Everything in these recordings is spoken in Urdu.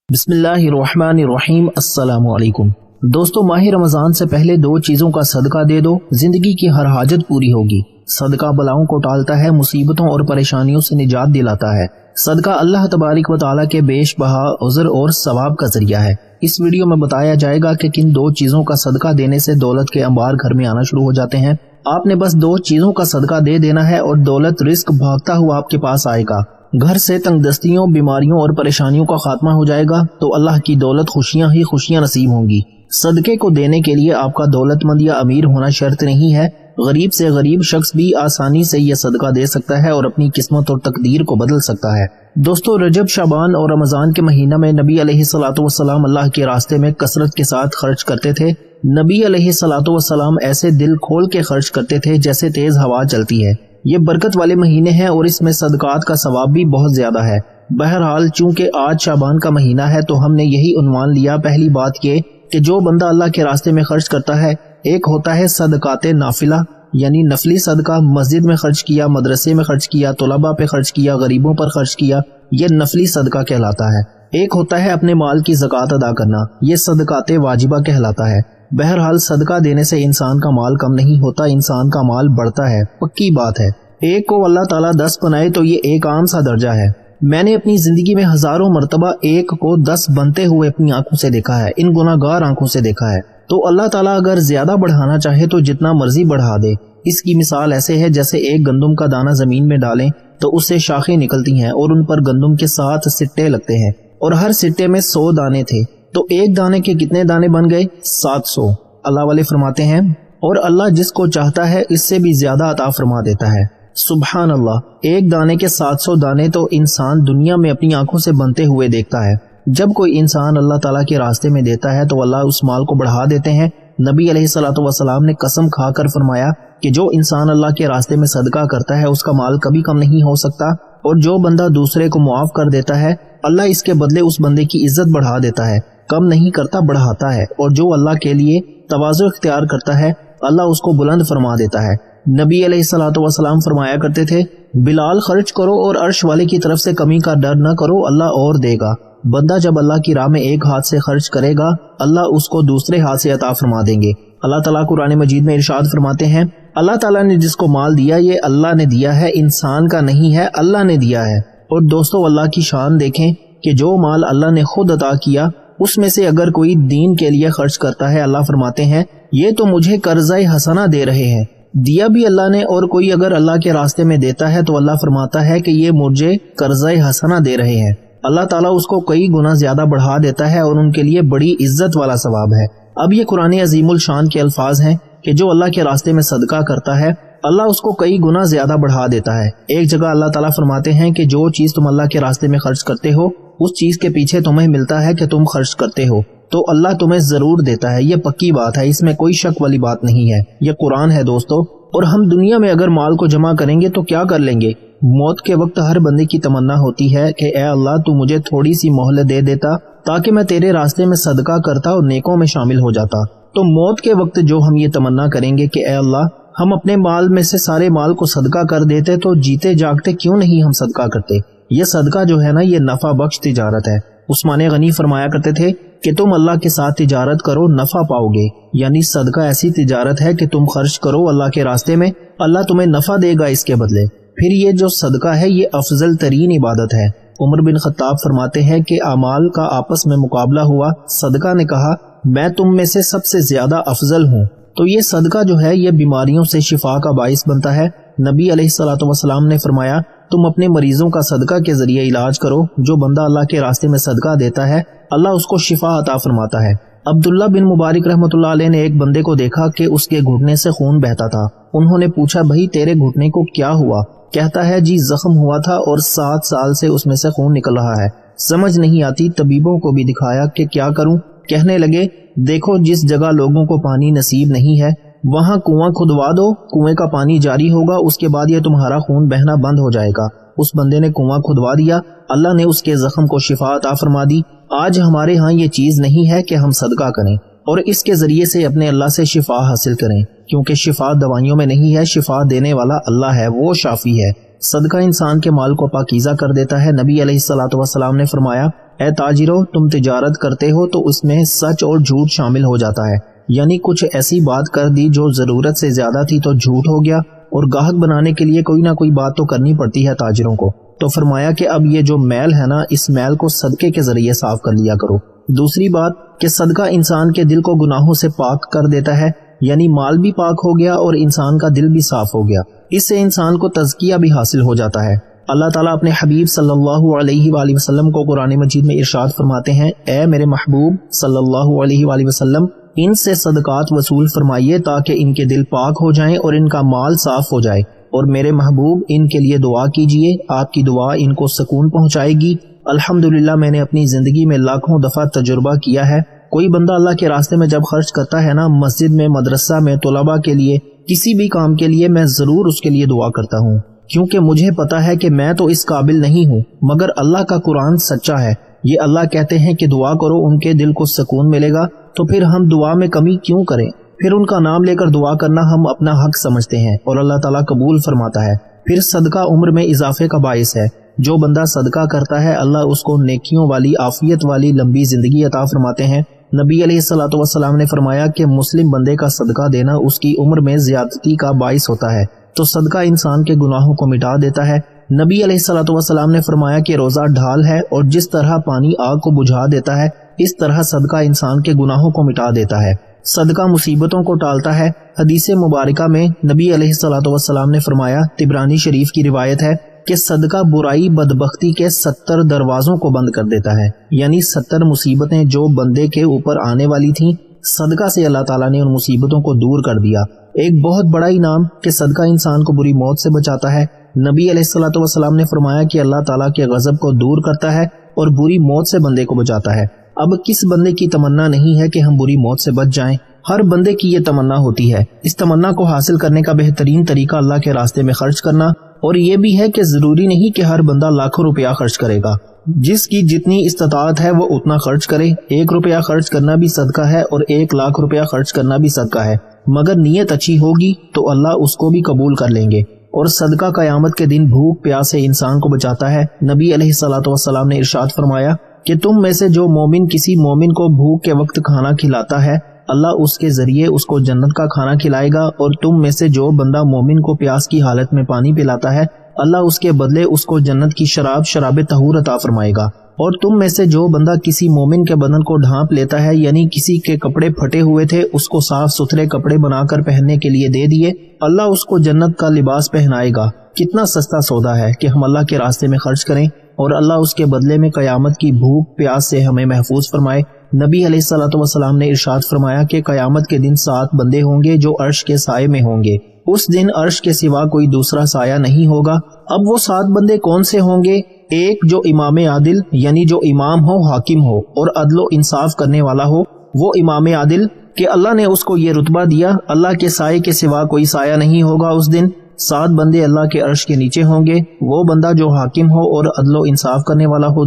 بسم اللہ الرحمن الرحیم۔ السلام علیکم دوستو، ماہ رمضان سے پہلے 2 چیزوں کا صدقہ دے دو، زندگی کی ہر حاجت پوری ہوگی۔ صدقہ بلاؤں کو ٹالتا ہے، مصیبتوں اور پریشانیوں سے نجات دلاتا ہے۔ صدقہ اللہ تبارک و تعالیٰ کے بیش بہا عذر اور ثواب کا ذریعہ ہے۔ اس ویڈیو میں بتایا جائے گا کہ کن 2 چیزوں کا صدقہ دینے سے دولت کے انبار گھر میں آنا شروع ہو جاتے ہیں۔ آپ نے بس 2 چیزوں کا صدقہ دے دینا ہے اور دولت رزق بھاگتا ہوا آپ کے پاس آئے گا۔ گھر سے تنگ دستیوں، بیماریوں اور پریشانیوں کا خاتمہ ہو جائے گا تو اللہ کی دولت خوشیاں ہی خوشیاں نصیب ہوں گی۔ صدقے کو دینے کے لیے آپ کا دولت مند یا امیر ہونا شرط نہیں ہے، غریب سے غریب شخص بھی آسانی سے یہ صدقہ دے سکتا ہے اور اپنی قسمت اور تقدیر کو بدل سکتا ہے۔ دوستو، رجب، شعبان اور رمضان کے مہینہ میں نبی علیہ الصلوۃ والسلام اللہ کے راستے میں کثرت کے ساتھ خرچ کرتے تھے۔ نبی علیہ الصلوۃ والسلام ایسے دل کھول کے خرچ کرتے تھے جیسے تیز ہوا چلتی ہے۔ یہ برکت والے مہینے ہیں اور اس میں صدقات کا ثواب بھی بہت زیادہ ہے۔ بہرحال چونکہ آج شعبان کا مہینہ ہے تو ہم نے یہی عنوان لیا۔ پہلی بات یہ کہ جو بندہ اللہ کے راستے میں خرچ کرتا ہے، ایک ہوتا ہے صدقات نافلہ یعنی نفلی صدقہ، مسجد میں خرچ کیا، مدرسے میں خرچ کیا، طلباء پہ خرچ کیا، غریبوں پر خرچ کیا، یہ نفلی صدقہ کہلاتا ہے۔ ایک ہوتا ہے اپنے مال کی زکوٰۃ ادا کرنا، یہ صدقات واجبہ کہلاتا ہے۔ بہرحال صدقہ دینے سے انسان کا مال کم نہیں ہوتا، انسان کا مال بڑھتا ہے، پکی بات ہے۔ ایک کو اللہ تعالیٰ 10 بنائے تو یہ ایک عام سا درجہ ہے۔ میں نے اپنی زندگی میں ہزاروں مرتبہ ایک کو 10 بنتے ہوئے اپنی آنکھوں سے دیکھا ہے، ان گناہگار آنکھوں سے دیکھا ہے۔ تو اللہ تعالیٰ اگر زیادہ بڑھانا چاہے تو جتنا مرضی بڑھا دے۔ اس کی مثال ایسے ہے جیسے ایک گندم کا دانہ زمین میں ڈالیں تو اس سے شاخیں نکلتی ہیں اور ان پر گندم کے 7 سٹے لگتے ہیں اور ہر سٹے میں 100 دانے تھے، تو ایک دانے کے کتنے دانے بن گئے؟ 700۔ اللہ والے فرماتے ہیں اور اللہ جس کو چاہتا ہے اس سے بھی زیادہ عطا فرما دیتا ہے۔ سبحان اللہ، ایک دانے کے 700 دانے تو انسان دنیا میں اپنی آنکھوں سے بنتے ہوئے دیکھتا ہے۔ جب کوئی انسان اللہ تعالیٰ کے راستے میں دیتا ہے تو اللہ اس مال کو بڑھا دیتے ہیں۔ نبی علیہ الصلوۃ والسلام نے قسم کھا کر فرمایا کہ جو انسان اللہ کے راستے میں صدقہ کرتا ہے اس کا مال کبھی کم نہیں ہو سکتا، اور جو بندہ دوسرے کو معاف کر دیتا ہے اللہ اس کے بدلے اس بندے کی عزت بڑھا دیتا ہے، کم نہیں کرتا، بڑھاتا ہے، اور جو اللہ کے لیے تواضع اختیار کرتا ہے اللہ اس کو بلند فرما دیتا ہے۔ نبی علیہ الصلوۃ والسلام فرمایا کرتے تھے، بلال خرچ کرو اور عرش والے کی طرف سے کمی کا ڈر نہ کرو، اللہ اور دے گا۔ بندہ جب اللہ کی راہ میں ایک ہاتھ سے خرچ کرے گا اللہ اس کو دوسرے ہاتھ سے عطا فرما دیں گے۔ اللہ تعالیٰ قرآن مجید میں ارشاد فرماتے ہیں، اللہ تعالیٰ نے جس کو مال دیا یہ اللہ نے دیا ہے، انسان کا نہیں ہے، اللہ نے دیا ہے۔ اور دوستو، اللہ کی شان دیکھیں کہ جو مال اللہ نے خود عطا کیا اس میں سے اگر کوئی دین کے لیے خرچ کرتا ہے، اللہ فرماتے ہیں یہ تو مجھے قرضہ حسنہ دے رہے ہیں، دیا بھی اللہ نے، اور کوئی اگر اللہ کے راستے میں دیتا ہے تو اللہ فرماتا ہے کہ یہ مجھے قرضہ حسنہ دے رہے ہیں۔ اللہ تعالیٰ اس کو کئی گنا زیادہ بڑھا دیتا ہے اور ان کے لیے بڑی عزت والا ثواب ہے۔ اب یہ قرآن عظیم الشان کے الفاظ ہیں کہ جو اللہ کے راستے میں صدقہ کرتا ہے اللہ اس کو کئی گنا زیادہ بڑھا دیتا ہے۔ ایک جگہ اللہ تعالیٰ فرماتے ہیں کہ جو چیز تم اللہ کے راستے میں خرچ کرتے ہو اس چیز کے پیچھے تمہیں ملتا ہے کہ تم خرچ کرتے ہو، تو اللہ تمہیں ضرور دیتا ہے۔ یہ پکی بات ہے، اس میں کوئی شک والی بات نہیں ہے، یہ قرآن ہے دوستو۔ اور ہم دنیا میں اگر مال کو جمع کریں گے تو کیا کر لیں گے؟ موت کے وقت ہر بندے کی تمنا ہوتی ہے کہ اے اللہ تو مجھے تھوڑی سی مہلت دے دیتا تاکہ میں تیرے راستے میں صدقہ کرتا اور نیکوں میں شامل ہو جاتا۔ تو موت کے وقت جو ہم یہ تمنا کریں گے کہ اے اللہ ہم اپنے مال میں سے سارے مال کو صدقہ کر دیتے تو جیتے جاگتے کیوں نہیں ہم صدقہ کرتے۔ یہ صدقہ جو ہے نا، یہ نفع بخش تجارت ہے۔ عثمان غنی فرمایا کرتے تھے کہ تم اللہ کے ساتھ تجارت کرو نفع پاؤ گے، یعنی صدقہ ایسی تجارت ہے کہ تم خرچ کرو اللہ کے راستے میں، اللہ تمہیں نفع دے گا اس کے بدلے۔ پھر یہ جو صدقہ ہے یہ افضل ترین عبادت ہے۔ عمر بن خطاب فرماتے ہیں کہ اعمال کا آپس میں مقابلہ ہوا، صدقہ نے کہا میں تم میں سے سب سے زیادہ افضل ہوں۔ تو یہ صدقہ جو ہے یہ بیماریوں سے شفا کا باعث بنتا ہے۔ نبی علیہ الصلوۃ والسلام نے فرمایا تم اپنے مریضوں کا صدقہ کے ذریعے علاج کرو، جو بندہ اللہ کے راستے میں صدقہ دیتا ہے اللہ اس کو شفا عطا فرماتا ہے۔ عبداللہ بن مبارک رحمۃ اللہ علیہ نے ایک بندے کو دیکھا کہ اس کے گھٹنے سے خون بہتا تھا۔ انہوں نے پوچھا بھائی تیرے گھٹنے کو کیا ہوا؟ کہتا ہے جی زخم ہوا تھا اور 7 سال سے اس میں سے خون نکل رہا ہے، سمجھ نہیں آتی، طبیبوں کو بھی دکھایا کہ کیا کروں۔ کہنے لگے دیکھو جس جگہ لوگوں کو پانی نصیب نہیں ہے وہاں کنواں کھدوا دو، کنویں کا پانی جاری ہوگا، اس کے بعد یہ تمہارا خون بہنا بند ہو جائے گا۔ اس بندے نے کنواں کھدوا دیا، اللہ نے اس کے زخم کو شفا عطا فرما دی۔ آج ہمارے ہاں یہ چیز نہیں ہے کہ ہم صدقہ کریں اور اس کے ذریعے سے اپنے اللہ سے شفا حاصل کریں، کیونکہ شفا دوائیوں میں نہیں ہے، شفا دینے والا اللہ ہے، وہ شافی ہے۔ صدقہ انسان کے مال کو پاکیزہ کر دیتا ہے۔ نبی علیہ الصلوۃ والسلام نے فرمایا اے تاجرو تم تجارت کرتے ہو تو اس میں سچ اور جھوٹ شامل ہو جاتا ہے، یعنی کچھ ایسی بات کر دی جو ضرورت سے زیادہ تھی تو جھوٹ ہو گیا، اور گاہک بنانے کے لیے کوئی نہ کوئی بات تو کرنی پڑتی ہے تاجروں کو۔ تو فرمایا کہ اب یہ جو میل ہے نا، اس میل کو صدقے کے ذریعے صاف کر لیا کرو۔ دوسری بات کہ صدقہ انسان کے دل کو گناہوں سے پاک کر دیتا ہے، یعنی مال بھی پاک ہو گیا اور انسان کا دل بھی صاف ہو گیا، اس سے انسان کو تزکیہ بھی حاصل ہو جاتا ہے۔ اللہ تعالیٰ اپنے حبیب صلی اللہ علیہ وآلہ وسلم کو قرآن مجید میں ارشاد فرماتے ہیں، اے میرے محبوب صلی اللہ علیہ وآلہ وسلم، ان سے صدقات وصول فرمائیے تاکہ ان کے دل پاک ہو جائیں اور ان کا مال صاف ہو جائے، اور میرے محبوب ان کے لیے دعا کیجئے، آپ کی دعا ان کو سکون پہنچائے گی۔ الحمدللہ میں نے اپنی زندگی میں لاکھوں دفعہ تجربہ کیا ہے، کوئی بندہ اللہ کے راستے میں جب خرچ کرتا ہے نا، مسجد میں، مدرسہ میں، طلباء کے لیے، کسی بھی کام کے لیے، میں ضرور اس کے لیے دعا کرتا ہوں، کیونکہ مجھے پتا ہے کہ میں تو اس قابل نہیں ہوں، مگر اللہ کا قرآن سچا ہے۔ یہ اللہ کہتے ہیں کہ دعا کرو، ان کے دل کو سکون ملے گا، تو پھر ہم دعا میں کمی کیوں کریں؟ پھر ان کا نام لے کر دعا کرنا ہم اپنا حق سمجھتے ہیں اور اللہ تعالیٰ قبول فرماتا ہے۔ پھر صدقہ عمر میں اضافے کا باعث ہے، جو بندہ صدقہ کرتا ہے اللہ اس کو نیکیوں والی، عافیت والی لمبی زندگی عطا فرماتے ہیں۔ نبی علیہ الصلوۃ والسلام نے فرمایا کہ مسلم بندے کا صدقہ دینا اس کی عمر میں زیادتی کا باعث ہوتا ہے، تو صدقہ انسان کے گناہوں کو مٹا دیتا ہے۔ نبی علیہ الصلوۃ والسلام نے فرمایا کہ روزہ ڈھال ہے، اور جس طرح پانی آگ کو بجھا دیتا ہے، اس طرح صدقہ انسان کے گناہوں کو مٹا دیتا ہے۔ صدقہ مصیبتوں کو ٹالتا ہے۔ حدیث مبارکہ میں نبی علیہ الصلوۃ والسلام نے فرمایا، طبرانی شریف کی روایت ہے کہ صدقہ برائی بدبختی کے 70 دروازوں کو بند کر دیتا ہے، یعنی 70 مصیبتیں جو بندے کے اوپر آنے والی تھیں، صدقہ سے اللہ تعالیٰ نے ان مصیبتوں کو دور کر دیا۔ ایک بہت بڑا انعام کہ صدقہ انسان کو بری موت سے بچاتا ہے۔ نبی علیہ الصلوۃ والسلام نے فرمایا کہ اللہ تعالیٰ کے غضب کو دور کرتا ہے اور بری موت سے بندے کو بچاتا ہے۔ اب کس بندے کی تمنا نہیں ہے کہ ہم بری موت سے بچ جائیں؟ ہر بندے کی یہ تمنا ہوتی ہے۔ اس تمنا کو حاصل کرنے کا بہترین طریقہ اللہ کے راستے میں خرچ کرنا، اور یہ بھی ہے کہ ضروری نہیں کہ ہر بندہ لاکھوں روپیہ خرچ کرے گا، جس کی جتنی استطاعت ہے وہ اتنا خرچ کرے۔ 1 روپیہ خرچ کرنا بھی صدقہ ہے اور 1 لاکھ روپیہ خرچ کرنا بھی صدقہ ہے، مگر نیت اچھی ہوگی تو اللہ اس کو بھی قبول کر لیں گے۔ اور صدقہ قیامت کے دن بھوک پیاس سے انسان کو بچاتا ہے۔ نبی علیہ الصلوۃ والسلام نے ارشاد فرمایا کہ تم میں سے جو مومن کسی مومن کو بھوک کے وقت کھانا کھلاتا ہے، اللہ اس کے ذریعے اس کو جنت کا کھانا کھلائے گا، اور تم میں سے جو بندہ مومن کو پیاس کی حالت میں پانی پلاتا ہے، اللہ اس کے بدلے اس کو جنت کی شراب طہور عطا فرمائے گا۔ اور تم میں سے جو بندہ کسی مومن کے بدن کو ڈھانپ لیتا ہے، یعنی کسی کے کپڑے پھٹے ہوئے تھے اس کو صاف ستھرے کپڑے بنا کر پہننے کے لیے دے دیے، اللہ اس کو جنت کا لباس پہنائے گا۔ کتنا سستا سودا ہے کہ ہم اللہ کے راستے میں خرچ کریں اور اللہ اس کے بدلے میں قیامت کی بھوک پیاس سے ہمیں محفوظ فرمائے۔ نبی علیہ الصلوۃ والسلام نے ارشاد فرمایا کہ قیامت کے دن 7 بندے ہوں گے جو عرش کے سائے میں ہوں گے، اس دن عرش کے سوا کوئی دوسرا سایہ نہیں ہوگا۔ اب وہ 7 بندے کون سے ہوں گے؟ ایک جو امام عادل، یعنی جو امام ہو، حاکم ہو اور عدل و انصاف کرنے والا ہو، وہ امام عادل کہ اللہ نے اس کو یہ رتبہ دیا، اللہ کے سائے کے سوا کوئی سایہ نہیں ہوگا اس دن۔ 7 بندے اللہ کے عرش کے نیچے ہوں گے، وہ بندہ جو حاکم ہو اور عدل و انصاف کرنے والا ہو۔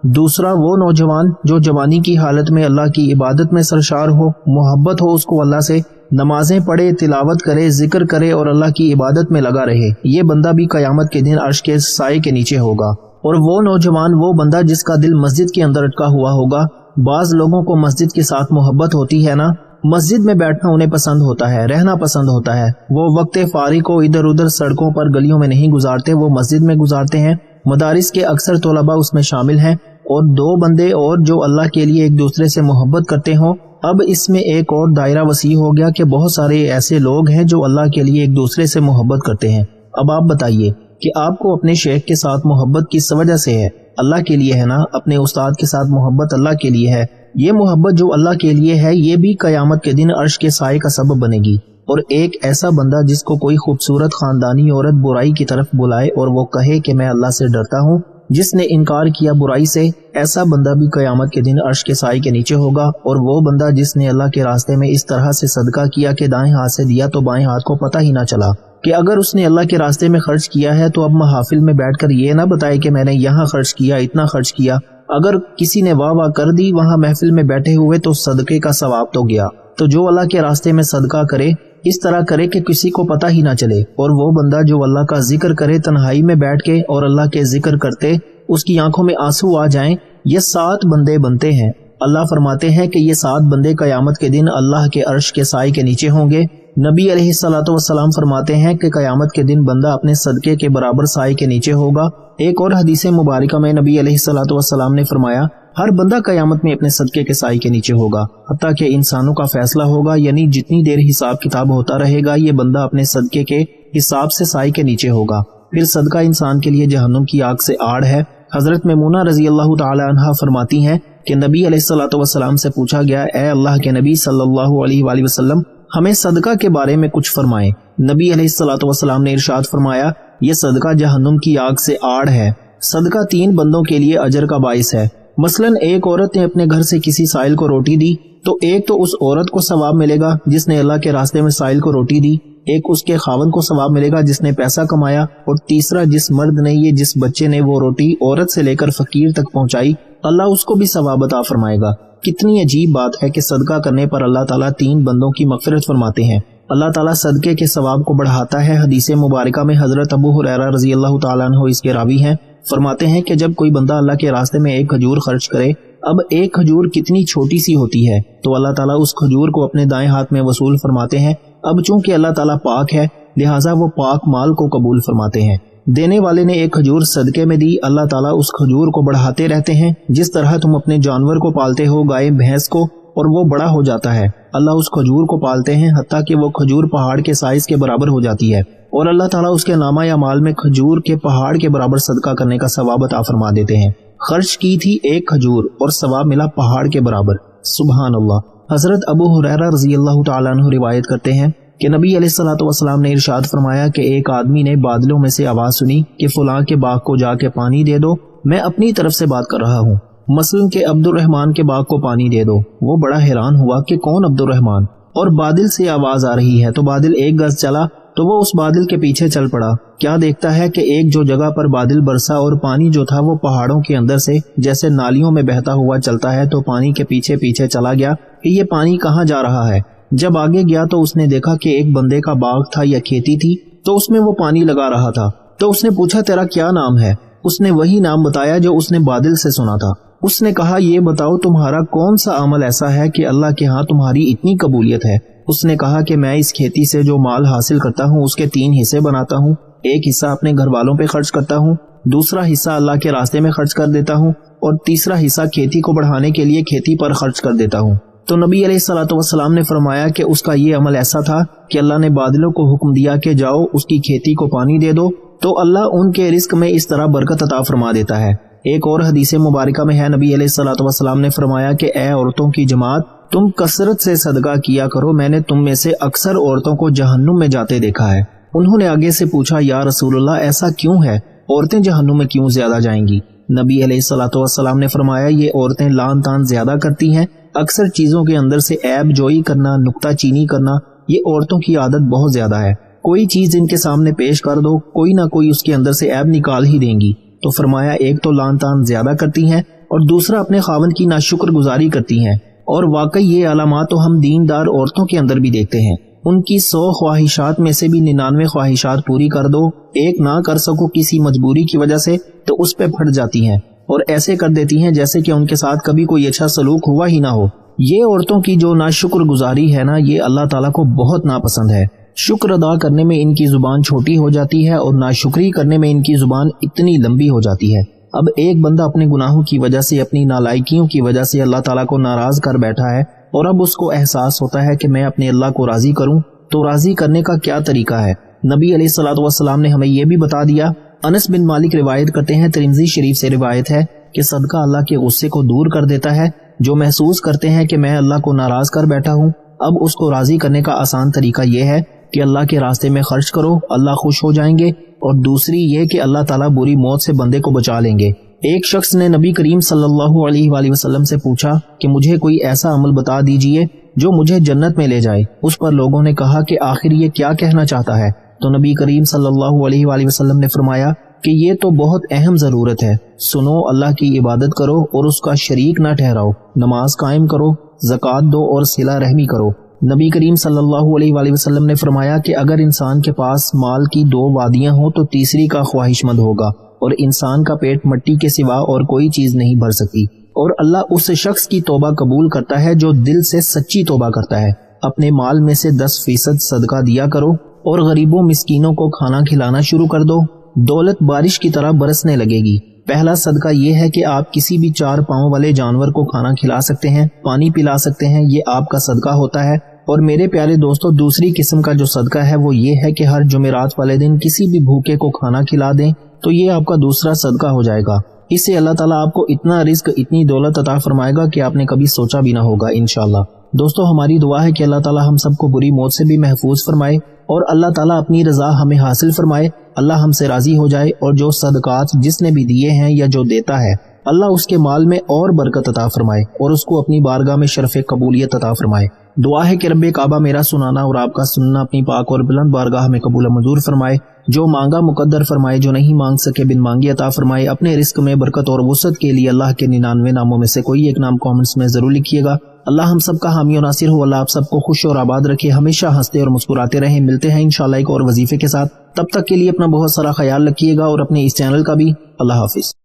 دوسرا وہ نوجوان جو جوانی کی حالت میں اللہ کی عبادت میں سرشار ہو، محبت ہو اس کو اللہ سے، نمازیں پڑھے، تلاوت کرے، ذکر کرے اور اللہ کی عبادت میں لگا رہے، یہ بندہ بھی قیامت کے دن عرش کے سائے کے نیچے ہوگا۔ اور وہ نوجوان وہ بندہ جس کا دل مسجد کے اندر اٹکا ہوا ہوگا۔ بعض لوگوں کو مسجد کے ساتھ محبت ہوتی ہے نا، مسجد میں بیٹھنا انہیں پسند ہوتا ہے، رہنا پسند ہوتا ہے، وہ وقت فارغ کو ادھر ادھر سڑکوں پر گلیوں میں نہیں گزارتے، وہ مسجد میں گزارتے ہیں۔ مدارس کے اکثر طلباء اس میں شامل ہیں۔ اور 2 بندے اور جو اللہ کے لیے ایک دوسرے سے محبت کرتے ہوں۔ اب اس میں ایک اور دائرہ وسیع ہو گیا کہ بہت سارے ایسے لوگ ہیں جو اللہ کے لیے ایک دوسرے سے محبت کرتے ہیں۔ اب آپ بتائیے کہ آپ کو اپنے شیخ کے ساتھ محبت کس وجہ سے ہے؟ اللہ کے لیے ہے نا۔ اپنے استاد کے ساتھ محبت اللہ کے لیے ہے۔ یہ محبت جو اللہ کے لیے ہے یہ بھی قیامت کے دن عرش کے سائے کا سبب بنے گی۔ اور ایک ایسا بندہ جس کو کوئی خوبصورت خاندانی عورت برائی کی طرف بلائے اور وہ کہے کہ میں اللہ سے ڈرتا ہوں، جس نے انکار کیا برائی سے، ایسا بندہ بھی قیامت کے دن عرش کے سائے کے نیچے ہوگا۔ اور وہ بندہ جس نے اللہ کے راستے میں اس طرح سے صدقہ کیا کہ دائیں ہاتھ سے دیا تو بائیں ہاتھ کو پتہ ہی نہ چلا، کہ اگر اس نے اللہ کے راستے میں خرچ کیا ہے تو اب محافل میں بیٹھ کر یہ نہ بتائے کہ میں نے یہاں خرچ کیا، اتنا خرچ کیا۔ اگر کسی نے واہ واہ کر دی وہاں محفل میں بیٹھے ہوئے تو صدقے کا ثواب تو گیا۔ تو جو اللہ کے راستے میں صدقہ کرے اس طرح کرے کہ کسی کو پتہ ہی نہ چلے۔ اور وہ بندہ جو اللہ کا ذکر کرے تنہائی میں بیٹھ کے اور اللہ کے ذکر کرتے اس کی آنکھوں میں آنسو آ جائیں یہ 7 بندے بنتے ہیں۔ اللہ فرماتے ہیں کہ یہ 7 بندے قیامت کے دن اللہ کے عرش کے سائے کے نیچے ہوں گے۔ نبی علیہ الصلوۃ والسلام فرماتے ہیں کہ قیامت کے دن بندہ اپنے صدقے کے برابر سائے کے نیچے ہوگا۔ ایک اور حدیث مبارکہ میں نبی علیہ الصلوۃ والسلام نے فرمایا ہر بندہ قیامت میں اپنے صدقے کے سائے کے نیچے ہوگا حتیٰ کہ انسانوں کا فیصلہ ہوگا، یعنی جتنی دیر حساب کتاب ہوتا رہے گا یہ بندہ اپنے صدقے کے حساب سے سائے کے نیچے ہوگا۔ پھر صدقہ انسان کے لیے جہنم کی آگ سے آڑ ہے۔ حضرت میمونہ رضی اللہ تعالی عنہا فرماتی ہیں کہ نبی علیہ الصلوۃ والسلام سے پوچھا گیا اے اللہ کے نبی صلی اللہ علیہ وآلہ وسلم ہمیں صدقہ کے بارے میں کچھ فرمائیں۔ نبی علیہ الصلوۃ والسلام نے ارشاد فرمایا یہ صدقہ جہنم کی آگ سے آڑ ہے۔ صدقہ 3 بندوں کے لیے اجر کا باعث ہے۔ مثلا ایک عورت نے اپنے گھر سے کسی سائل کو روٹی دی تو ایک تو اس عورت کو ثواب ملے گا جس نے اللہ کے راستے میں سائل کو روٹی دی، ایک اس کے خاوند کو ثواب ملے گا جس نے پیسہ کمایا، اور تیسرا جس مرد نے جس بچے نے وہ روٹی عورت سے لے کر فقیر تک پہنچائی اللہ اس کو بھی ثواب عطا فرمائے گا۔ کتنی عجیب بات ہے کہ صدقہ کرنے پر اللہ تعالیٰ 3 بندوں کی مغفرت فرماتے ہیں۔ اللہ تعالیٰ صدقے کے ثواب کو بڑھاتا ہے۔ حدیث مبارکہ میں حضرت ابو ہریرہ رضی اللہ تعالیٰ عنہ اس کے راوی ہیں، فرماتے ہیں کہ جب کوئی بندہ اللہ کے راستے میں ایک کھجور خرچ کرے، اب ایک کھجور کتنی چھوٹی سی ہوتی ہے تو اللہ تعالیٰ اس کھجور کو اپنے دائیں ہاتھ میں وصول فرماتے ہیں۔ اب چونکہ اللہ تعالیٰ پاک ہے لہٰذا وہ پاک مال کو قبول فرماتے ہیں۔ دینے والے نے ایک کھجور صدقے میں دی، اللہ تعالیٰ اس کھجور کو بڑھاتے رہتے ہیں۔ جس طرح تم اپنے جانور کو پالتے ہو، گائے بھینس کو، اور وہ بڑا ہو جاتا ہے، اللہ اس کھجور کو پالتے ہیں حتیٰ کہ وہ کھجور پہاڑ کے سائز کے برابر ہو جاتی ہے، اور اللہ تعالیٰ اس کے نامہ یا مال میں کھجور کے پہاڑ کے برابر صدقہ کرنے کا ثواب عطا فرما دیتے ہیں۔ خرچ کی تھی ایک کھجور اور ثواب ملا پہاڑ کے برابر، سبحان اللہ۔ حضرت ابو ہریرہ رضی اللہ تعالیٰ عنہ روایت کرتے ہیں کہ نبی علیہ الصلوۃ والسلام نے ارشاد فرمایا کہ ایک آدمی نے بادلوں میں سے آواز سنی کہ فلاں کے باغ کو جا کے پانی دے دو، میں اپنی طرف سے بات کر رہا ہوں، مثلا کہ عبد الرحمن کے باغ کو پانی دے دو۔ وہ بڑا حیران ہوا کہ کون عبد الرحمن، اور بادل سے آواز آ رہی ہے، تو بادل 1 گز چلا تو وہ اس بادل کے پیچھے چل پڑا۔ کیا دیکھتا ہے کہ ایک جو جگہ پر بادل برسا اور پانی جو تھا وہ پہاڑوں کے اندر سے جیسے نالیوں میں بہتا ہوا چلتا ہے، تو پانی کے پیچھے پیچھے چلا گیا کہ یہ پانی کہاں جا رہا ہے۔ جب آگے گیا تو اس نے دیکھا کہ ایک بندے کا باغ تھا یا کھیتی تھی، تو اس میں وہ پانی لگا رہا تھا۔ تو اس نے پوچھا تیرا کیا نام ہے؟ اس نے وہی نام بتایا جو اس نے بادل سے سنا تھا۔ اس نے کہا یہ بتاؤ تمہارا کون سا عمل ایسا ہے کہ اللہ کے ہاں تمہاری اتنی قبولیت ہے؟ اس نے کہا کہ میں اس کھیتی سے جو مال حاصل کرتا ہوں اس کے 3 حصے بناتا ہوں، ایک حصہ اپنے گھر والوں پہ خرچ کرتا ہوں، دوسرا حصہ اللہ کے راستے میں خرچ کر دیتا ہوں، اور تیسرا حصہ کھیتی کو بڑھانے کے لیے کھیتی پر خرچ کر دیتا ہوں۔ تو نبی علیہ الصلوۃ والسلام نے فرمایا کہ اس کا یہ عمل ایسا تھا کہ اللہ نے بادلوں کو حکم دیا کہ جاؤ اس کی کھیتی کو پانی دے دو، تو اللہ ان کے رزق میں اس طرح برکت عطا فرما دیتا ہے۔ ایک اور حدیث مبارکہ میں ہے نبی علیہ الصلوۃ والسلام نے فرمایا کہ اے عورتوں کی جماعت، تم کثرت سے صدقہ کیا کرو، میں نے تم میں سے اکثر عورتوں کو جہنم میں جاتے دیکھا ہے۔ انہوں نے آگے سے پوچھا یا رسول اللہ ایسا کیوں ہے؟ عورتیں جہنم میں کیوں زیادہ جائیں گی؟ نبی علیہ الصلوۃ والسلام نے فرمایا یہ عورتیں لان تان زیادہ کرتی ہیں، اکثر چیزوں کے اندر سے عیب جوئی کرنا، نکتہ چینی کرنا، یہ عورتوں کی عادت بہت زیادہ ہے۔ کوئی چیز ان کے سامنے پیش کر دو، کوئی نہ کوئی اس کے اندر سے عیب نکال ہی دیں گی۔ تو فرمایا ایک تو لان تان زیادہ کرتی ہیں اور دوسرا اپنے خاوند کی ناشکر گزاری کرتی ہیں، اور واقعی یہ علامات تو ہم دیندار عورتوں کے اندر بھی دیکھتے ہیں۔ ان کی 100 خواہشات میں سے بھی 99 خواہشات پوری کر دو، ایک نہ کر سکو کسی مجبوری کی وجہ سے تو اس پہ پھٹ جاتی ہیں اور ایسے کر دیتی ہیں جیسے کہ ان کے ساتھ کبھی کوئی اچھا سلوک ہوا ہی نہ ہو۔ یہ عورتوں کی جو ناشکر گزاری ہے نا، یہ اللہ تعالیٰ کو بہت ناپسند ہے۔ شکر ادا کرنے میں ان کی زبان چھوٹی ہو جاتی ہے اور ناشکری کرنے میں ان کی زبان اتنی لمبی ہو جاتی ہے۔ اب ایک بندہ اپنے گناہوں کی وجہ سے، اپنی نالائکیوں کی وجہ سے اللہ تعالیٰ کو ناراض کر بیٹھا ہے، اور اب اس کو احساس ہوتا ہے کہ میں اپنے اللہ کو راضی کروں، تو راضی کرنے کا کیا طریقہ ہے؟ نبی علیہ الصلوۃ والسلام نے ہمیں یہ بھی بتا دیا۔ انس بن مالک روایت کرتے ہیں، ترمذی شریف سے روایت ہے کہ صدقہ اللہ کے غصے کو دور کر دیتا ہے۔ جو محسوس کرتے ہیں کہ میں اللہ کو ناراض کر بیٹھا ہوں، اب اس کو راضی کرنے کا آسان طریقہ یہ ہے کہ اللہ کے راستے میں خرچ کرو، اللہ خوش ہو جائیں گے، اور دوسری یہ کہ اللہ تعالیٰ بری موت سے بندے کو بچا لیں گے۔ ایک شخص نے نبی کریم صلی اللہ علیہ وآلہ وسلم سے پوچھا کہ مجھے کوئی ایسا عمل بتا دیجئے جو مجھے جنت میں لے جائے۔ اس پر لوگوں نے کہا کہ آخر یہ کیا کہنا چاہتا ہے؟ تو نبی کریم صلی اللہ علیہ وآلہ وسلم نے فرمایا کہ یہ تو بہت اہم ضرورت ہے، سنو، اللہ کی عبادت کرو اور اس کا شریک نہ ٹھہراؤ، نماز قائم کرو، زکوٰۃ دو اور صلہ رحمی کرو۔ نبی کریم صلی اللہ علیہ وآلہ وسلم نے فرمایا کہ اگر انسان کے پاس مال کی 2 وادیاں ہوں تو تیسری کا خواہش مند ہوگا، اور انسان کا پیٹ مٹی کے سوا اور کوئی چیز نہیں بھر سکتی، اور اللہ اس شخص کی توبہ قبول کرتا ہے جو دل سے سچی توبہ کرتا ہے۔ اپنے مال میں سے 10% صدقہ دیا کرو اور غریبوں مسکینوں کو کھانا کھلانا شروع کر دو، دولت بارش کی طرح برسنے لگے گی۔ پہلا صدقہ یہ ہے کہ آپ کسی بھی 4 پاؤں والے جانور کو کھانا کھلا سکتے ہیں، پانی پلا سکتے ہیں، یہ آپ کا صدقہ ہوتا ہے۔ اور میرے پیارے دوستو، دوسری قسم کا جو صدقہ ہے وہ یہ ہے کہ ہر جمعرات والے دن کسی بھی بھوکے کو کھانا کھلا دیں، تو یہ آپ کا دوسرا صدقہ ہو جائے گا۔ اس سے اللہ تعالیٰ آپ کو اتنا رزق، اتنی دولت عطا فرمائے گا کہ آپ نے کبھی سوچا بھی نہ ہوگا انشاءاللہ۔ دوستو، ہماری دعا ہے کہ اللہ تعالیٰ ہم سب کو بری موت سے بھی محفوظ فرمائے اور اللہ تعالیٰ اپنی رضا ہمیں حاصل فرمائے، اللہ ہم سے راضی ہو جائے، اور جو صدقات جس نے بھی دیے ہیں یا جو دیتا ہے اللہ اس کے مال میں اور برکت عطا فرمائے اور اس کو اپنی بارگاہ میں شرف قبولیت عطا فرمائے۔ دعا ہے کہ رب کعبہ میرا سنانا اور آپ کا سننا اپنی پاک اور بلند بارگاہ میں قبول و منظور فرمائے، جو مانگا مقدر فرمائے، جو نہیں مانگ سکے بن مانگی عطا فرمائے۔ اپنے رزق میں برکت اور وسعت کے لیے اللہ کے 99 ناموں میں سے کوئی ایک نام کامنٹس میں ضرور لکھیے گا۔ اللہ ہم سب کا حامی و ناصر ہو، اللہ آپ سب کو خوش اور آباد رکھے، ہمیشہ ہنستے اور مسکراتے رہیں۔ ملتے ہیں انشاءاللہ ایک اور وظیفے کے ساتھ، تب تک کے لیے اپنا بہت سارا خیال رکھیے گا اور اپنے اس چینل کا بھی۔ اللہ حافظ۔